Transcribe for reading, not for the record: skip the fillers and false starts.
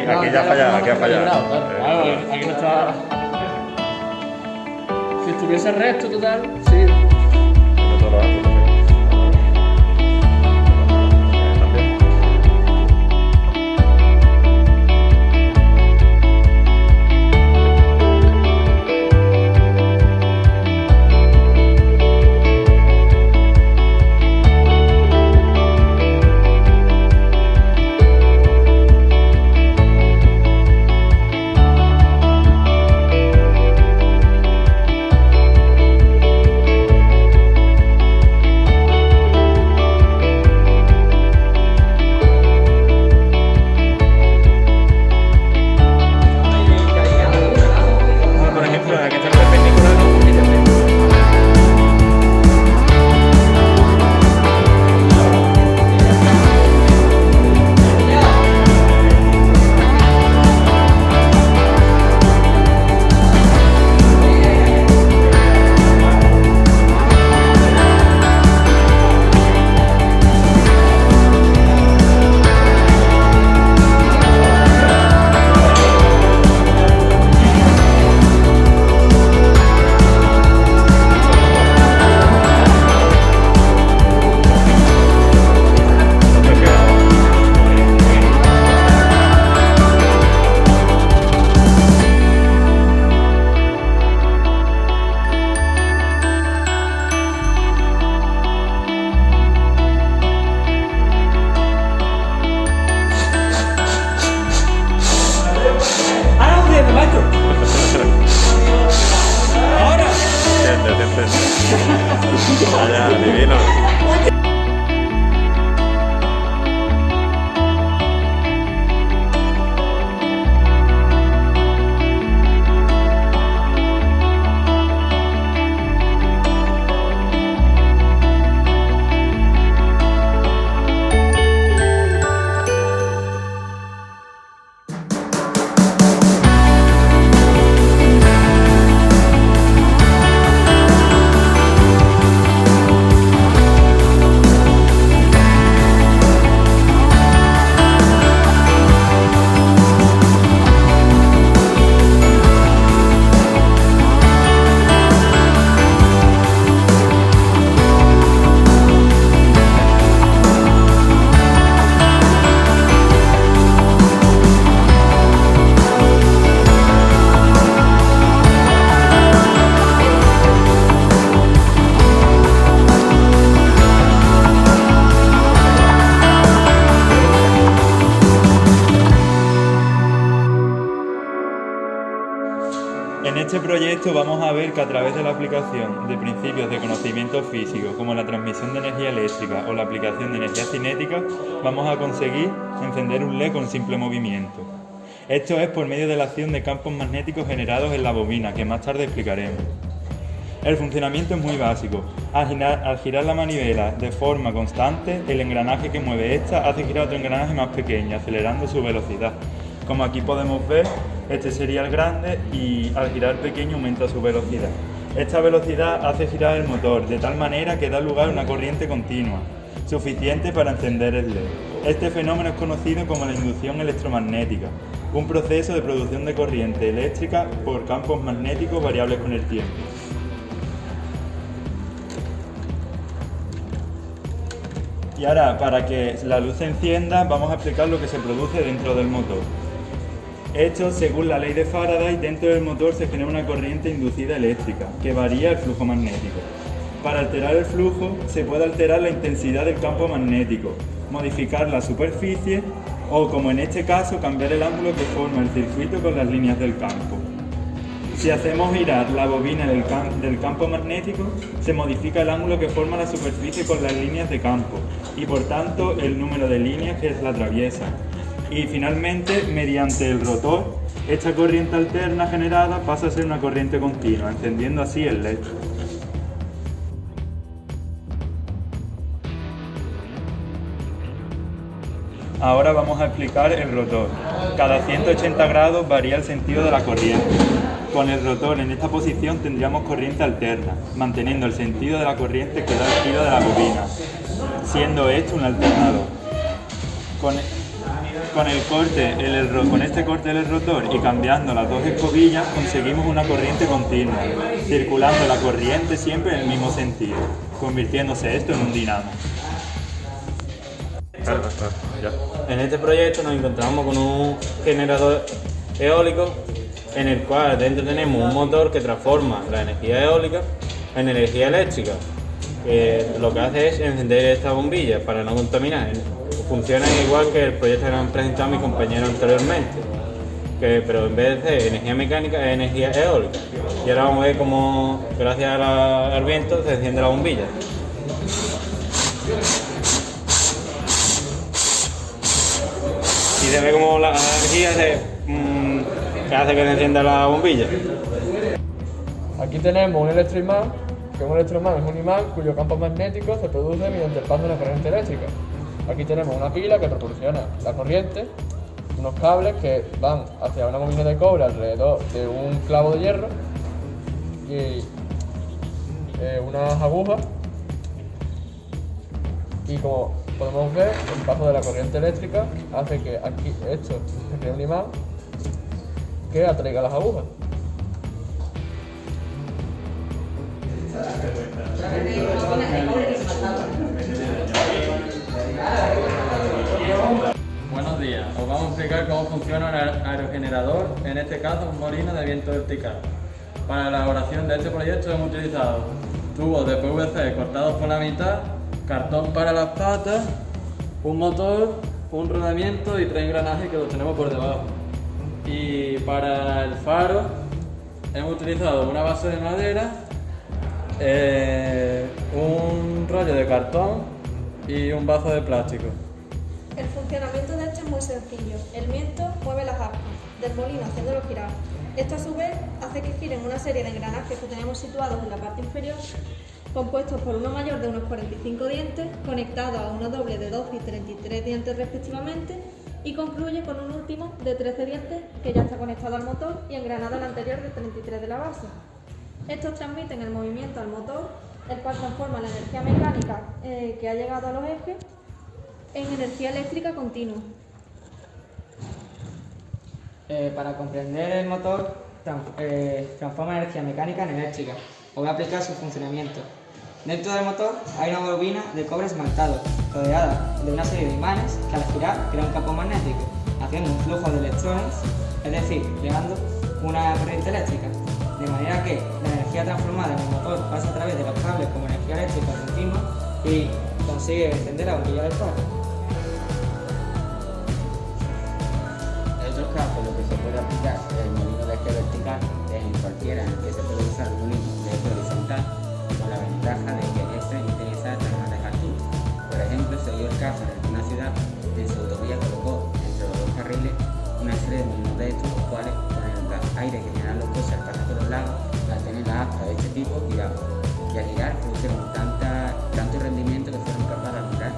Aquí ya falla, aquí ha fallado. Claro, aquí no está. Si estuviese recto total, sí. De todos los ángulos, también. Por ejemplo, aquí está el perpendicular un poquillo así. ¡Ahora un diente, maestro! ¡Ahora! Vaya, divino. En este proyecto vamos a ver que a través de la aplicación de principios de conocimiento físico, como la transmisión de energía eléctrica o la aplicación de energía cinética, vamos a conseguir encender un LED con simple movimiento. Esto es por medio de la acción de campos magnéticos generados en la bobina, que más tarde explicaremos. El funcionamiento es muy básico. Al girar la manivela de forma constante, el engranaje que mueve esta hace girar otro engranaje más pequeño, acelerando su velocidad. Como aquí podemos ver, este sería el grande y al girar el pequeño aumenta su velocidad. Esta velocidad hace girar el motor de tal manera que da lugar a una corriente continua, suficiente para encender el LED. Este fenómeno es conocido como la inducción electromagnética, un proceso de producción de corriente eléctrica por campos magnéticos variables con el tiempo. Y ahora, para que la luz se encienda, vamos a explicar lo que se produce dentro del motor. Esto, según la ley de Faraday, dentro del motor se genera una corriente inducida eléctrica, que varía el flujo magnético. Para alterar el flujo, se puede alterar la intensidad del campo magnético, modificar la superficie o, como en este caso, cambiar el ángulo que forma el circuito con las líneas del campo. Si hacemos girar la bobina del campo magnético, se modifica el ángulo que forma la superficie con las líneas de campo y, por tanto, el número de líneas que la atraviesan. Y finalmente, mediante el rotor, esta corriente alterna generada pasa a ser una corriente continua, encendiendo así el LED. Ahora vamos a explicar el rotor. Cada 180 grados varía el sentido de la corriente. Con el rotor en esta posición tendríamos corriente alterna, manteniendo el sentido de la corriente que da el giro de la bobina. siendo esto un alternador. Con este corte del rotor y cambiando las dos escobillas conseguimos una corriente continua, circulando la corriente siempre en el mismo sentido, convirtiéndose esto en un dinamo. En este proyecto nos encontramos con un generador eólico en el cual dentro tenemos un motor que transforma la energía eólica en energía eléctrica. Lo que hace es encender esta bombilla para no contaminar. Funciona igual que el proyecto que han presentado mis compañeros anteriormente, pero en vez de energía mecánica es energía eólica. Y ahora vamos a ver cómo, gracias al viento, se enciende la bombilla. Y se ve como la energía que hace que se encienda la bombilla. Aquí tenemos un electroimán, que un electroimán es un imán cuyo campo magnético se produce mediante el paso de la corriente eléctrica. Aquí tenemos una pila que proporciona la corriente, unos cables que van hacia una bobina de cobre alrededor de un clavo de hierro y unas agujas. Y como podemos ver, el paso de la corriente eléctrica hace que aquí esto se cree un imán que atraiga las agujas. Buenos días, os vamos a explicar cómo funciona un aerogenerador, en este caso un molino de viento vertical. Para la elaboración de este proyecto hemos utilizado tubos de PVC cortados por la mitad, cartón para las patas, un motor, un rodamiento y 3 engranajes que los tenemos por debajo. Y para el faro hemos utilizado una base de madera, un rollo de cartón y un vaso de plástico. El funcionamiento de este es muy sencillo. El viento mueve las aspas del molino haciéndolo girar. Esto a su vez hace que giren una serie de engranajes que tenemos situados en la parte inferior, compuestos por uno mayor de unos 45 dientes, conectado a uno doble de 12 y 33 dientes respectivamente, y concluye con un último de 13 dientes que ya está conectado al motor y engranado al anterior de 33 de la base. Estos transmiten el movimiento al motor, el cual transforma la energía mecánica que ha llegado a los ejes en energía eléctrica continua. Para comprender el motor, transforma energía mecánica en eléctrica. Os voy a explicar su funcionamiento. Dentro del motor hay una bobina de cobre esmaltado, rodeada de una serie de imanes que al girar crea un campo magnético, haciendo un flujo de electrones, es decir, creando una corriente eléctrica. De manera que la energía transformada en el motor pasa a través de los cables como energía eléctrica continua y consigue encender la bombilla del faro. En otros casos, lo que se puede aplicar el molino de eje vertical es en cualquiera en el que se puede usar un molino de eje horizontal, con la ventaja de que este interesa hasta una altura. Por ejemplo, se dio el caso en una ciudad en su autovía colocó entre los dos carriles una serie de molinos de estos, los cuales con el aire que generan los coches al pasar por los lados, al tener las aspas de este tipo, giraban. Y al girar produjeron tanto rendimiento que fueron capaces de girar